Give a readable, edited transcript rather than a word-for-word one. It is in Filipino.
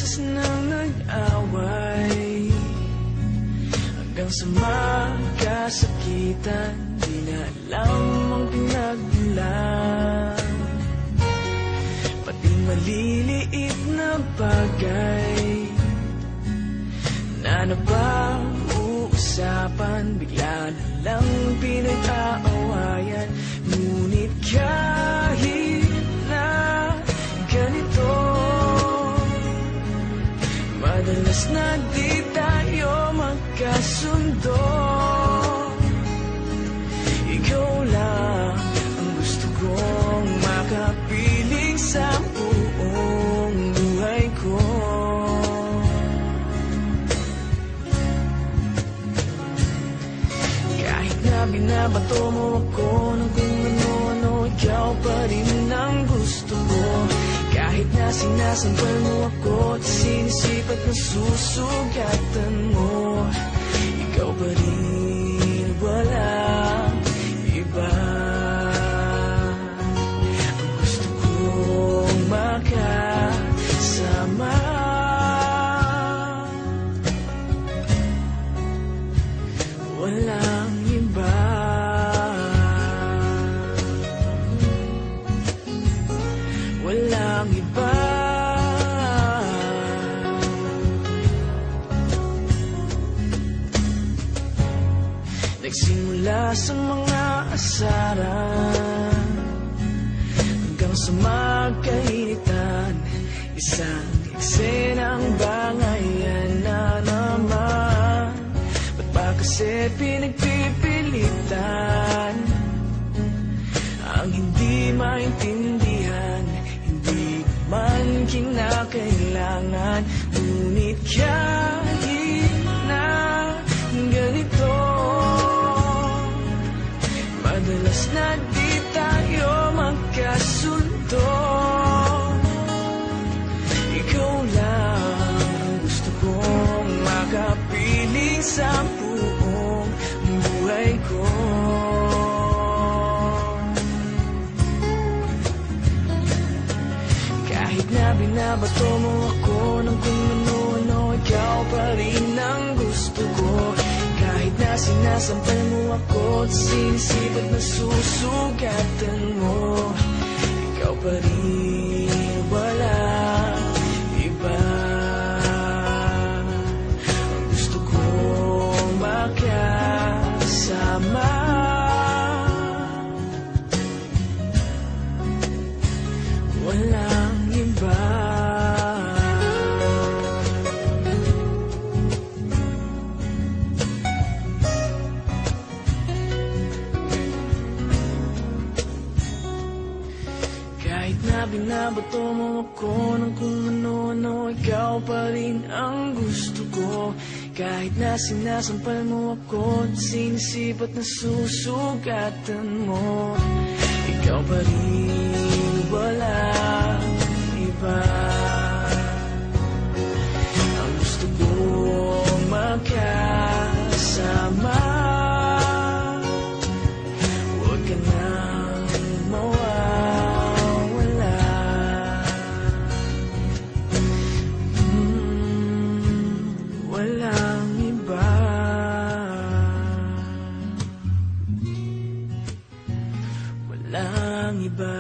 beses nang nag-away, hanggang sa magkasakitan. Di na alam ang pinagmulan, pati maliliit na bagay na napag-uusapan, bigla na lang pinag-aawayan. Ngunit kahit na ganito, madalas na di tayo magkasundo. Ikaw lang ang gusto kong makapiling sa buong buhay ko. Kahit na binabato mo ako ng kung ano-ano, ikaw pa rin ang gusto ko. Kahit na sinasampal mo ako at sinisipat na susugatan mo, ikaw pa rin, walang iba. Ang gusto kong makasama, walang iba. Walang iba. Nagsimula sa mga asaran, hanggang sa magkainitan, isang eksenang bangayan na naman. Ba't ba kasi pinagpipilitan ang hindi maintindihan? Hindi man kinakailangan, ngunit kahit na ganito, madalas na di tayo magkasundo. Ikaw lang ang gusto kong makapiling sa buong buhay ko. Kahit na binabato mo ako ng kung ano-ano, ikaw pa rin ang gusto ko. Kahit na sinasampal mo ako at sinisipat na susugatan mo, ikaw pa rin, walang iba. Ang gusto kong makasama, walang iba. Kahit na binabato mo ako ng kung ano-ano, ikaw pa rin ang gusto ko. Kahit na sinasampal mo ako at sinisipat na susugatan mo, ikaw pa rin, walang iba. Ang gusto kong makasama, huwag ka nang mawawala. Walang iba. Walang iba.